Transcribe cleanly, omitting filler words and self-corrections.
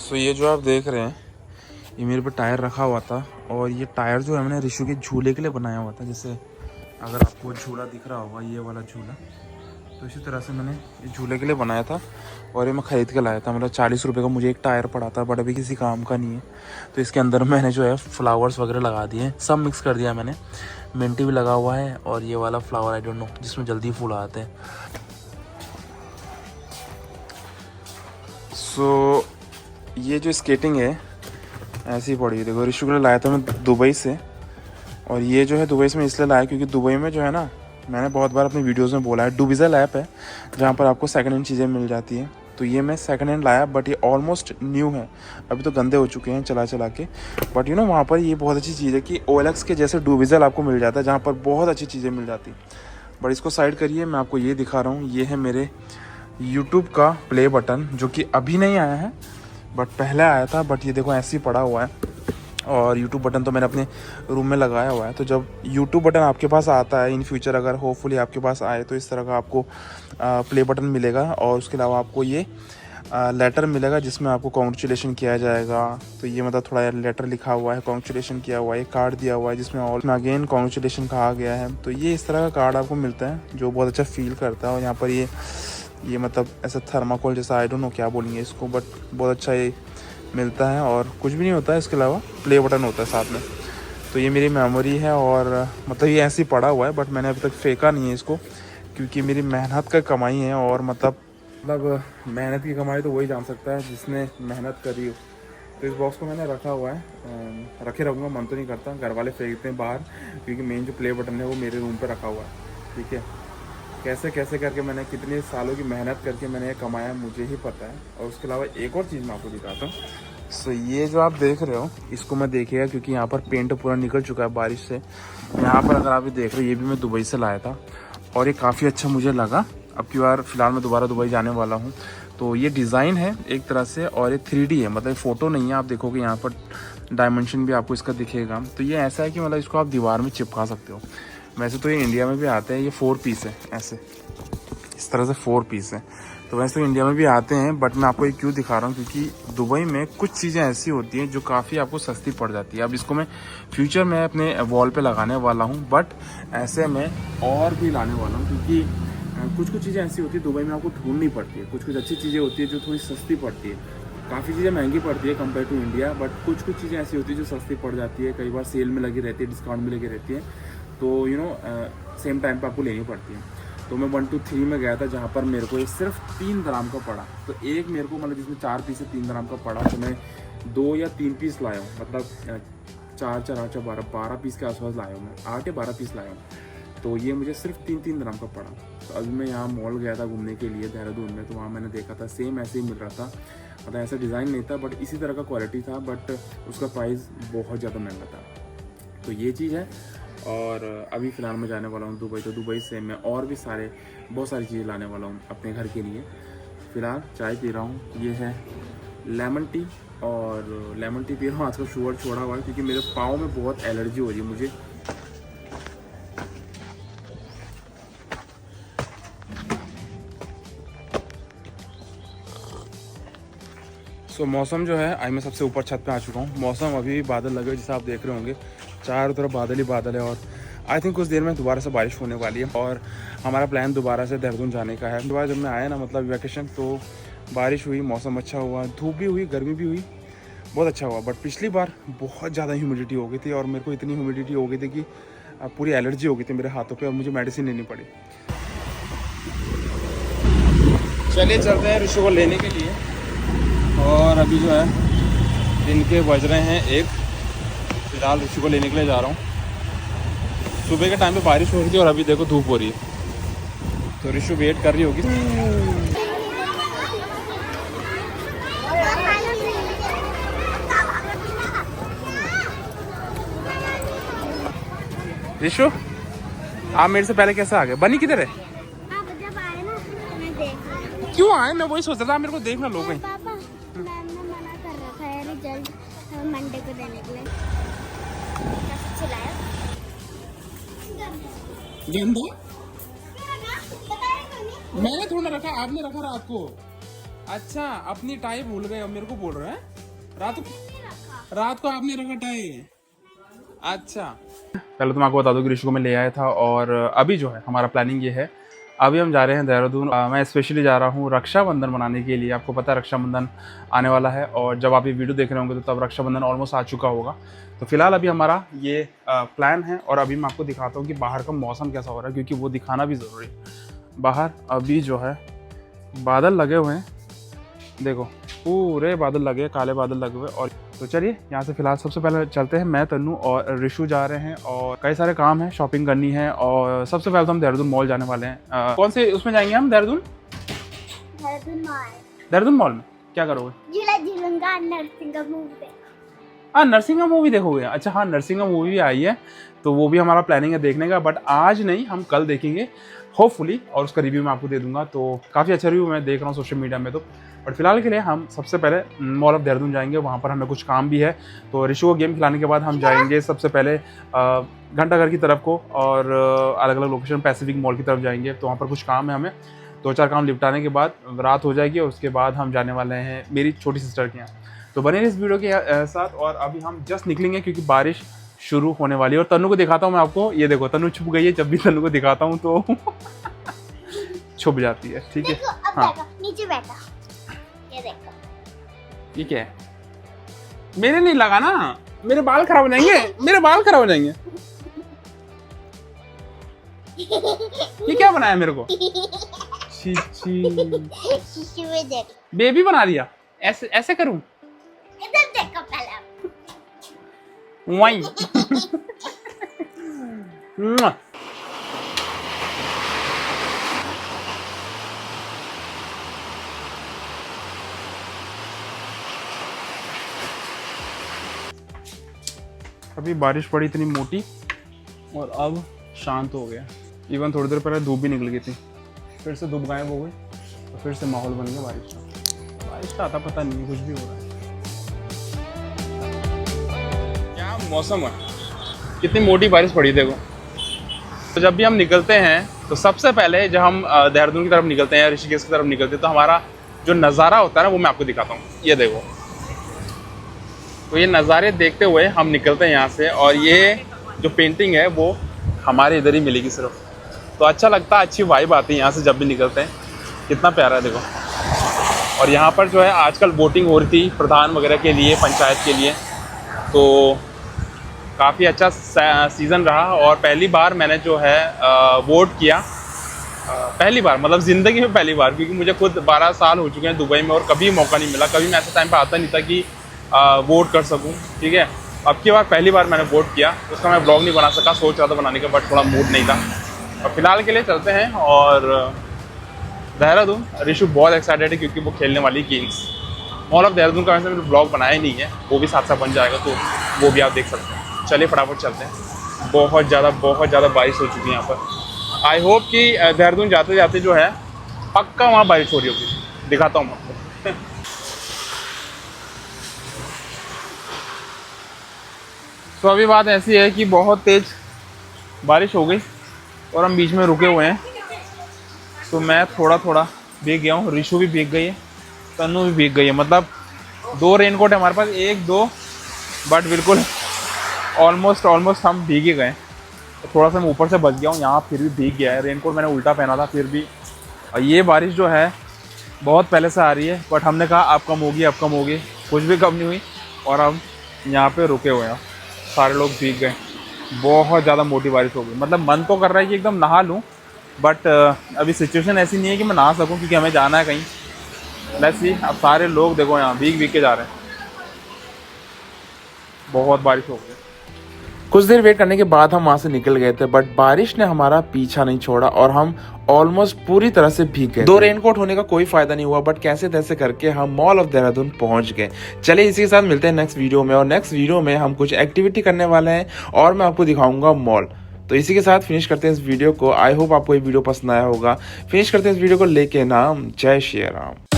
सो ये जो आप देख रहे हैं ये मेरे पे टायर रखा हुआ था और ये टायर जो है मैंने रिशु के झूले के लिए बनाया हुआ था। जैसे अगर आपको झूला दिख रहा होगा ये वाला झूला, तो इसी तरह से मैंने ये झूले के लिए बनाया था और ये मैं ख़रीद के लाया था। मतलब 40 रुपये का मुझे एक टायर पड़ा था, बट अभी किसी काम का नहीं है। तो इसके अंदर मैंने जो है फ्लावर्स वगैरह लगा दिए, सब मिक्स कर दिया मैंने। मिंटी भी लगा हुआ है और ये वाला फ्लावर आई डोंट नो जिसमें जल्दी फूल आते हैं। सो ये जो स्केटिंग है ऐसी ही पड़ी है। देखो रिशु के लिए लाया था मैं दुबई से, और ये जो है दुबई से मैं इसलिए लाया क्योंकि दुबई में जो है ना, मैंने बहुत बार अपने वीडियोस में बोला है, डुबिज़ल ऐप है जहाँ पर आपको सेकंड हैंड चीज़ें मिल जाती हैं। तो ये मैं सेकंड हैंड लाया, बट ये ऑलमोस्ट न्यू है, अभी तो गंदे हो चुके हैं चला चला के। बट यू नो वहाँ पर ये बहुत अच्छी चीज़ है कि OLX के जैसे डुबिज़ल आपको मिल जाता है जहाँ पर बहुत अच्छी चीज़ें मिल जाती। बट इसको साइड करिए, मैं आपको ये दिखा रहा हूँ। ये है मेरे यूट्यूब का प्ले बटन, जो कि अभी नहीं आया है बट पहले आया था। बट ये देखो ऐसे ही पड़ा हुआ है, और YouTube बटन तो मैंने अपने रूम में लगाया हुआ है। तो जब YouTube बटन आपके पास आता है इन फ्यूचर, अगर होपफुली आपके पास आए, तो इस तरह का आपको प्ले बटन मिलेगा। और उसके अलावा आपको ये लेटर मिलेगा जिसमें आपको कॉन्ग्रेचुलेशन किया जाएगा। तो ये मतलब थोड़ा लेटर लिखा हुआ है, कॉन्ग्रेचुलेशन किया हुआ है, एक कार्ड दिया हुआ है जिसमें ऑल अगेन कॉन्ग्रेचुलेशन कहा गया है। तो ये इस तरह का कार्ड आपको मिलता है जो बहुत अच्छा फील करता है। और यहाँ पर ये मतलब ऐसा थर्माकोल जैसा, आई डोंट नो क्या बोलेंगे इसको, बट बहुत अच्छा ये मिलता है। और कुछ भी नहीं होता है इसके अलावा, प्ले बटन होता है साथ में। तो ये मेरी मेमोरी है, और मतलब ये ऐसे ही पड़ा हुआ है, बट मैंने अभी तक फेंका नहीं है इसको, क्योंकि मेरी मेहनत का कमाई है। और मतलब मेहनत की कमाई तो वही जान सकता है जिसने मेहनत करी हो। तो इस बॉक्स को मैंने रखा हुआ है, रखे रहूँगा, मन तो नहीं करता, घर वाले फेंकते हैं बाहर, क्योंकि मेन जो प्ले बटन है वो मेरे रूम पर रखा हुआ है। ठीक है, कैसे कैसे करके मैंने कितने सालों की मेहनत करके मैंने ये कमाया मुझे ही पता है। और उसके अलावा एक और चीज़ मैं आपको दिखाता हूँ। सो ये जो आप देख रहे हो इसको मैं देखिएगा, क्योंकि यहाँ पर पेंट पूरा निकल चुका है बारिश से। यहाँ पर अगर आप ये देख रहे हो, ये भी मैं दुबई से लाया था और ये काफ़ी अच्छा मुझे लगा। अब की बार फ़िलहाल मैं दोबारा दुबई जाने वाला हूँ। तो ये डिज़ाइन है एक तरह से, और ये 3D है, मतलब फ़ोटो नहीं है। आप देखोगे यहाँ पर डायमेंशन भी आपको इसका दिखेगा। तो ये ऐसा है कि मतलब इसको आप दीवार में चिपका सकते हो। वैसे तो ये इंडिया में भी आते हैं, ये 4 पीस है ऐसे, इस तरह से 4 पीस है। तो वैसे तो इंडिया में भी आते हैं, बट मैं आपको ये क्यों दिखा रहा हूँ, क्योंकि दुबई में कुछ चीज़ें ऐसी होती हैं जो काफ़ी आपको सस्ती पड़ जाती है। अब इसको मैं फ्यूचर में अपने वॉल पे लगाने वाला हूँ, बट ऐसे मैं और भी लाने वाला हूँ, क्योंकि कुछ चीज़ें ऐसी होती है दुबई में आपको ढूंढनी पड़ती है। कुछ अच्छी चीज़ें होती है जो थोड़ी सस्ती पड़ती है, काफ़ी चीज़ें महंगी पड़ती है कंपेयर टू इंडिया, बट कुछ चीज़ें ऐसी होती है जो सस्ती पड़ जाती है। कई बार सेल में लगी रहती है, डिस्काउंट में लगी रहती है, तो यू नो सेम टाइम पे आपको लेनी पड़ती है। तो मैं 1 2 3 में गया था, जहाँ पर मेरे को ये सिर्फ 3 दराम का पड़ा। तो एक मेरे को मतलब जिसमें 4 पीस है 3 दराम का पड़ा, तो मैं 2 या 3 पीस लाया हूँ। मतलब 4 4 8 12 पीस के आसपास लाया हूँ मैं, 8 या 12 पीस लाया हूँ। तो ये मुझे सिर्फ 3 दराम का पड़ा। तो अभी मैं यहाँ मॉल गया था घूमने के लिए देहरादून में, तो वहाँ मैंने देखा था सेम ऐसे ही मिल रहा था। मतलब ऐसा डिज़ाइन नहीं था, बट इसी तरह का क्वालिटी था, बट उसका प्राइस बहुत ज़्यादा महंगा था। तो ये चीज़ है। और अभी फ़िलहाल मैं जाने वाला हूँ दुबई, तो दुबई से मैं और भी बहुत सारी चीज़ें लाने वाला हूँ अपने घर के लिए। फ़िलहाल चाय पी रहा हूँ, ये है लेमन टी, और लेमन टी पी रहा हूँ। आजकल शुगर छोड़ा हुआ है क्योंकि मेरे पाँव में बहुत एलर्जी हो रही है मुझे। सो मौसम जो है, आज मैं सबसे ऊपर छत पे आ चुका हूँ। मौसम अभी भी बादल लगे, जैसे आप देख रहे होंगे, चारों तरफ बादल ही बादल है। और आई थिंक कुछ देर में दोबारा से बारिश होने वाली है, और हमारा प्लान दोबारा से देहरादून जाने का है। दोबारा जब मैं आया ना, मतलब वैकेशन, तो बारिश हुई, मौसम अच्छा हुआ, धूप भी हुई, गर्मी भी हुई, बहुत अच्छा हुआ। बट पिछली बार बहुत ज़्यादा ह्यूमिडिटी हो गई थी, और मेरे को इतनी ह्यूमिडिटी हो गई थी कि पूरी एलर्जी हो गई थी मेरे हाथों पर, और मुझे मेडिसिन लेनी पड़ी। चलिए चलते हैं रिशु को लेने के लिए। और अभी जो है दिन के बज रहे हैं 1। फिलहाल रिशु को लेने के लिए जा रहा हूँ। सुबह के टाइम पे बारिश हो रही थी और अभी देखो धूप हो रही है, तो रिशु वेट कर रही होगी। रिशु, आप मेरे से पहले कैसे आ गए? बनी किधर है? आप जब आए ना, मैं देख क्यों आए? मैं वही सोच रहा था, मेरे को देखना लो कहीं। पापा, मैम ने मना कर रखा है रिजल्ट मंडे को देने के लिए। गंदा मैंने थोड़ा रखा, आपने रखा रात को। अच्छा, अपनी टाई भूल गए, अब मेरे को बोल रहे हैं रात को आपने रखा टाई। अच्छा, पहले तो मैं आपको बता दूं कि ऋषु को मैं ले आया था, और अभी जो है हमारा प्लानिंग ये है, अभी हम जा रहे हैं देहरादून। मैं स्पेशली जा रहा हूँ रक्षाबंधन मनाने के लिए। आपको पता है रक्षाबंधन आने वाला है, और जब आप ये वीडियो देख रहे होंगे तो तब रक्षाबंधन ऑलमोस्ट आ चुका होगा। तो फिलहाल अभी हमारा ये प्लान है, और अभी मैं आपको दिखाता हूँ कि बाहर का मौसम कैसा हो रहा है, क्योंकि वो दिखाना भी ज़रूरी है। बाहर अभी जो है बादल लगे हुए हैं, देखो पूरे बादल लगे, काले बादल लगे हुए। और तो चलिए यहाँ से फिलहाल सबसे पहले चलते हैं। मैं, तन्नू और ऋषु जा रहे हैं, और कई सारे काम हैं, शॉपिंग करनी है। और सबसे पहले तो हम देहरादून मॉल जाने वाले हैं। कौन से उसमें जाएंगे हम? देहरादून मॉल में क्या करोगे? हाँ, नरसिंगा मूवी देखोगे? अच्छा हाँ, नरसिंगा मूवी भी आई है, तो वो भी हमारा प्लानिंग है देखने का, बट आज नहीं, हम कल देखेंगे होपफुली, और उसका रिव्यू मैं आपको दे दूंगा। तो काफ़ी अच्छा रिव्यू मैं देख रहा हूँ सोशल मीडिया में। तो बट फिलहाल के लिए हम सबसे पहले मॉल ऑफ देहरादून जाएंगे, वहाँ पर हमें कुछ काम भी है। तो ऋषु को गेम खिलाने के बाद हम जाएंगे सबसे पहले घंटाघर की तरफ को, और अलग अलग लोकेशन पैसिफिक मॉल की तरफ जाएंगे। तो वहाँ पर कुछ काम है, हमें 2-4 काम निपटाने के बाद रात हो जाएगी, और उसके बाद हम जाने वाले हैं मेरी छोटी सिस्टर के यहाँ। तो बने रहिए इस वीडियो के साथ। और अभी हम जस्ट निकलेंगे क्योंकि बारिश शुरू होने वाली है। और तन्नू को दिखाता हूँ मैं आपको, ये देखो तन्नू छुप गई है। जब भी तन्नू को दिखाता हूँ तो छुप जाती है। ठीक है, हाँ नीचे बैठा, ये देखो। ये क्या है? मेरे नहीं लगा ना, मेरे बाल खराब हो जाएंगे, मेरे बाल खराब हो जाएंगे। ये क्या बनाया मेरे को? छी छी, बेबी बना दिया। ऐसे ऐसे करूं? इधर देखो पहले। वही अभी बारिश पड़ी इतनी मोटी, और अब शांत हो गया। इवन थोड़ी देर पहले धूप भी निकल गई थी, फिर से धूप गायब हो गई, तो फिर से माहौल बन गया बारिश का। बारिश का आता पता नहीं, कुछ भी हो रहा है। क्या मौसम है, कितनी मोटी बारिश पड़ी देखो। तो जब भी हम निकलते हैं, तो सबसे पहले जब हम देहरादून की तरफ निकलते हैं, ऋषिकेश की तरफ निकलते हैं, तो हमारा जो नज़ारा होता है ना, वो मैं आपको दिखाता हूँ। ये देखो, तो ये नज़ारे देखते हुए हम निकलते हैं यहाँ से। और ये जो पेंटिंग है वो हमारे इधर ही मिलेगी सिर्फ, तो अच्छा लगता है, अच्छी वाइब आती है यहाँ से जब भी निकलते हैं। कितना प्यारा है देखो। और यहाँ पर जो है आजकल वोटिंग हो रही थी प्रधान वगैरह के लिए, पंचायत के लिए, तो काफ़ी अच्छा सीज़न रहा। और पहली बार मैंने जो है वोट किया, पहली बार मतलब ज़िंदगी में पहली बार, क्योंकि मुझे खुद 12 साल हो चुके हैं दुबई में, और कभी मौका नहीं मिला, कभी मैं ऐसे टाइम पे आता नहीं था कि वोट कर सकूं। ठीक है, अब की बार पहली बार मैंने वोट किया। उसका मैं ब्लॉग नहीं बना सका, सोच रहा था बनाने का, बट थोड़ा मूड नहीं था। और फिलहाल के लिए चलते हैं और देहरादून। ऋषु बहुत एक्साइटेड है क्योंकि वो खेलने वाली गेम्स। मॉल ऑफ देहरादून का वैसे मैंने ब्लॉग बनाया ही नहीं है, वो भी साथ साथ बन जाएगा, तो वो भी आप देख सकते हैं। चलिए फटाफट चलते हैं। बहुत ज़्यादा बारिश हो चुकी है यहाँ पर। आई होप कि देहरादून जाते जाते जो है पक्का वहाँ बारिश हो रही होगी, दिखाता हूँ आपको। तो अभी बात ऐसी है कि बहुत तेज़ बारिश हो गई, और हम बीच में रुके हुए हैं। तो मैं थोड़ा भीग गया हूँ, ऋषु भी भीग गई है, तन्नू भी भीग गई है। मतलब 2 रेनकोट है हमारे पास, 1-2, बट बिल्कुल ऑलमोस्ट हम भीग ही गए। तो थोड़ा सा मैं ऊपर से बच गया हूँ, यहाँ फिर भी भीग गया है। रेनकोट मैंने उल्टा पहना था फिर भी। और ये बारिश जो है बहुत पहले से आ रही है, बट हमने कहा अब कम होगी, कुछ भी कम नहीं हुई। और हम यहाँ पे रुके हुए हैं, सारे लोग भीग गए। बहुत ज़्यादा मोटी बारिश हो गई। मतलब मन तो कर रहा है कि एकदम नहा लूँ, बट अभी सिचुएशन ऐसी नहीं है कि मैं नहा सकूँ, क्योंकि हमें जाना है कहीं। लेट्स सी, अब सारे लोग देखो यहाँ भीग के जा रहे हैं। बहुत बारिश हो गई। कुछ देर वेट करने के बाद हम वहाँ से निकल गए थे, बट बारिश ने हमारा पीछा नहीं छोड़ा, और हम ऑलमोस्ट पूरी तरह से भीग गए। 2 रेनकोट होने का कोई फायदा नहीं हुआ, बट कैसे तैसे करके हम मॉल ऑफ देहरादून पहुंच गए। चलिए इसी के साथ मिलते हैं नेक्स्ट वीडियो में, और नेक्स्ट वीडियो में हम कुछ एक्टिविटी करने वाले हैं, और मैं आपको दिखाऊंगा मॉल। तो इसी के साथ फिनिश करते हैं इस वीडियो को। आई होप आपको ये वीडियो पसंद आया होगा। फिनिश करते हैं इस वीडियो को लेके नाम जय श्री राम।